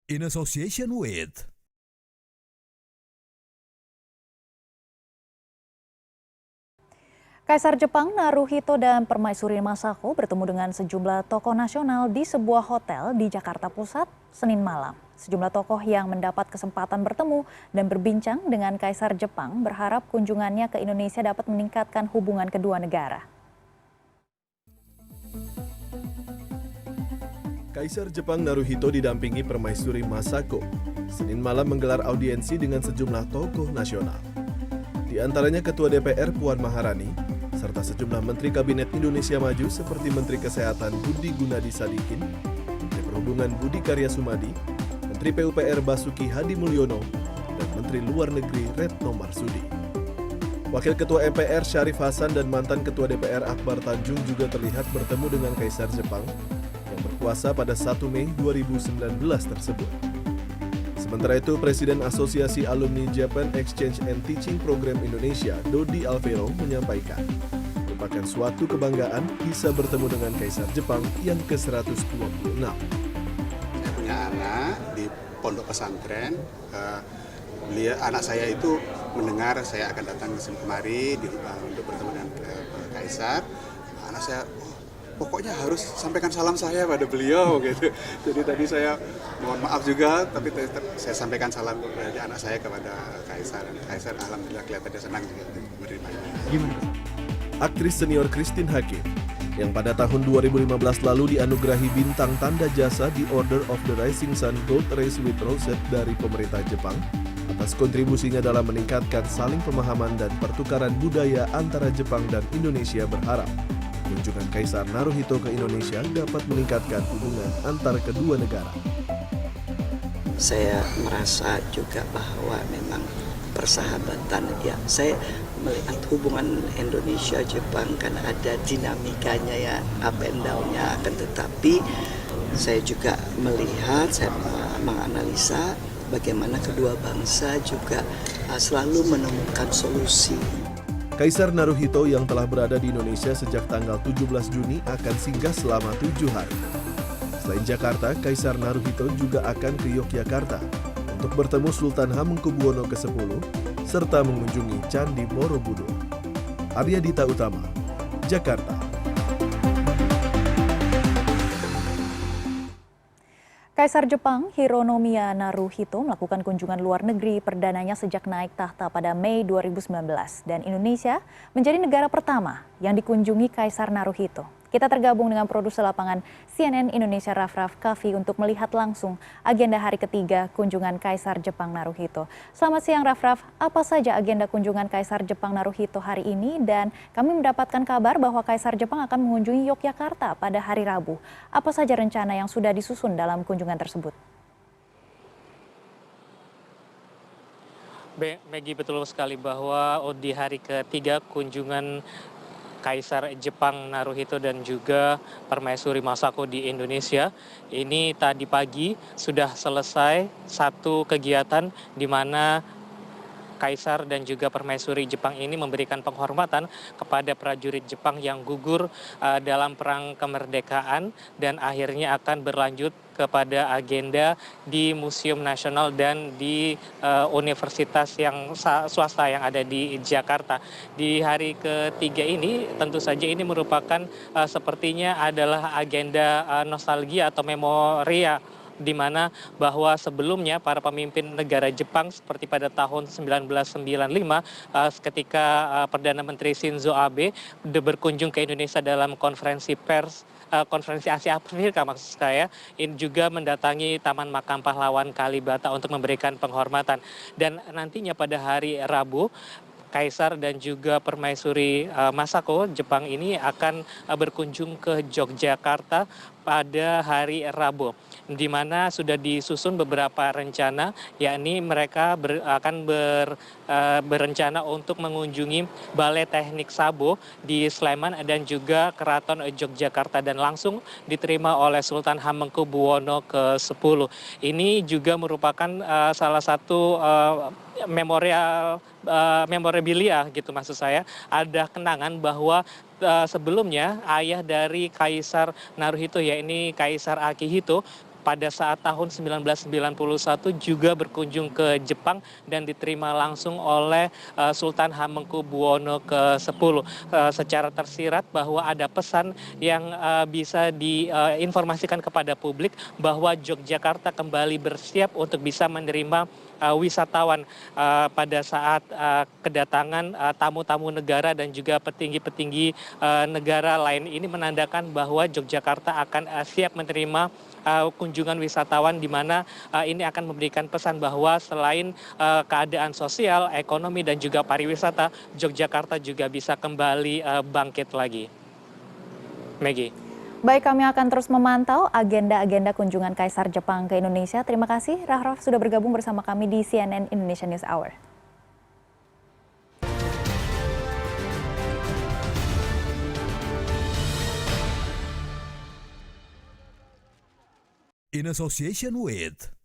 in association with Kaisar Jepang Naruhito dan Permaisuri Masako bertemu dengan sejumlah tokoh nasional di sebuah hotel di Jakarta Pusat, Senin malam. Sejumlah tokoh yang mendapat kesempatan bertemu dan berbincang dengan Kaisar Jepang berharap kunjungannya ke Indonesia dapat meningkatkan hubungan kedua negara. Kaisar Jepang Naruhito didampingi Permaisuri Masako, Senin malam menggelar audiensi dengan sejumlah tokoh nasional. Di antaranya Ketua DPR Puan Maharani, serta sejumlah Menteri Kabinet Indonesia Maju seperti Menteri Kesehatan Budi Gunadi Sadikin, Menteri Perhubungan Budi Karya Sumadi, Menteri PUPR Basuki Hadi Mulyono, dan Menteri Luar Negeri Retno Marsudi. Wakil Ketua MPR Syarif Hasan dan mantan Ketua DPR Akbar Tanjung juga terlihat bertemu dengan Kaisar Jepang yang berkuasa pada 1 Mei 2019 tersebut. Sementara itu, Presiden Asosiasi Alumni Japan Exchange and Teaching Program Indonesia, Dodi Alvero, menyampaikan, merupakan suatu kebanggaan bisa bertemu dengan Kaisar Jepang yang ke-126. Saya punya anak di pondok pesantren. Anak saya itu mendengar saya akan datang ke sini kemari untuk bertemu dengan Kaisar. Anak saya, pokoknya harus sampaikan salam saya pada beliau gitu. Jadi tadi saya mohon maaf juga, tapi saya sampaikan salam dari anak saya kepada Kaisar. Kaisar alhamdulillah kelihatannya senang juga menerimanya. Aktris senior Christine Hakim, yang pada tahun 2015 lalu dianugerahi bintang tanda jasa di Order of the Rising Sun Gold Race with Rosette dari pemerintah Jepang, atas kontribusinya dalam meningkatkan saling pemahaman dan pertukaran budaya antara Jepang dan Indonesia, berharap kunjungan Kaisar Naruhito ke Indonesia dapat meningkatkan hubungan antar kedua negara. Saya merasa juga bahwa memang persahabatan, ya saya melihat hubungan Indonesia-Jepang kan ada dinamikanya ya, up and down-nya, akan tetapi saya juga melihat, saya menganalisa bagaimana kedua bangsa juga selalu menemukan solusi. Kaisar Naruhito yang telah berada di Indonesia sejak tanggal 17 Juni akan singgah selama 7 hari. Selain Jakarta, Kaisar Naruhito juga akan ke Yogyakarta untuk bertemu Sultan Hamengkubuwono ke-10 serta mengunjungi Candi Borobudur. Arya Dita Utama, Jakarta. Kaisar Jepang Hironomiya Naruhito melakukan kunjungan luar negeri perdananya sejak naik tahta pada Mei 2019 dan Indonesia menjadi negara pertama yang dikunjungi Kaisar Naruhito. Kita tergabung dengan produser lapangan CNN Indonesia Raff Kaffi untuk melihat langsung agenda hari ketiga kunjungan Kaisar Jepang Naruhito. Selamat siang Raff, apa saja agenda kunjungan Kaisar Jepang Naruhito hari ini, dan kami mendapatkan kabar bahwa Kaisar Jepang akan mengunjungi Yogyakarta pada hari Rabu. Apa saja rencana yang sudah disusun dalam kunjungan tersebut? Maggie, betul sekali bahwa di hari ketiga kunjungan Kaisar Jepang Naruhito dan juga Permaisuri Masako di Indonesia, ini tadi pagi sudah selesai satu kegiatan di mana Kaisar dan juga Permaisuri Jepang ini memberikan penghormatan kepada prajurit Jepang yang gugur dalam perang kemerdekaan, dan akhirnya akan berlanjut kepada agenda di Museum Nasional dan di universitas yang swasta yang ada di Jakarta. Di hari ketiga ini tentu saja ini merupakan sepertinya adalah agenda nostalgia atau memoria, di mana bahwa sebelumnya para pemimpin negara Jepang seperti pada tahun 1995 ketika Perdana Menteri Shinzo Abe berkunjung ke Indonesia dalam konferensi Asia Afrika maksud saya, ini juga mendatangi Taman Makam Pahlawan Kalibata untuk memberikan penghormatan. Dan nantinya pada hari Rabu, Kaisar dan juga Permaisuri Masako Jepang ini akan berkunjung ke Yogyakarta pada hari Rabu, di mana sudah disusun beberapa rencana, yakni mereka akan berencana untuk mengunjungi Balai Teknik Sabo di Sleman dan juga Keraton Yogyakarta, dan langsung diterima oleh Sultan Hamengkubuwono ke-10. Ini juga merupakan salah satu memorabilia gitu maksud saya, ada kenangan bahwa sebelumnya ayah dari Kaisar Naruhito, yakni Kaisar Akihito, pada saat tahun 1991 juga berkunjung ke Jepang dan diterima langsung oleh Sultan Hamengkubuwono ke-10. Secara tersirat bahwa ada pesan yang bisa diinformasikan kepada publik bahwa Yogyakarta kembali bersiap untuk bisa menerima wisatawan pada saat kedatangan tamu-tamu negara dan juga petinggi-petinggi negara lain. Ini menandakan bahwa Yogyakarta akan siap menerima kunjungan wisatawan, di mana ini akan memberikan pesan bahwa selain keadaan sosial, ekonomi dan juga pariwisata, Yogyakarta juga bisa kembali bangkit lagi. Maggie. Baik, kami akan terus memantau agenda-agenda kunjungan Kaisar Jepang ke Indonesia. Terima kasih Rahraf sudah bergabung bersama kami di CNN Indonesia News Hour. In association with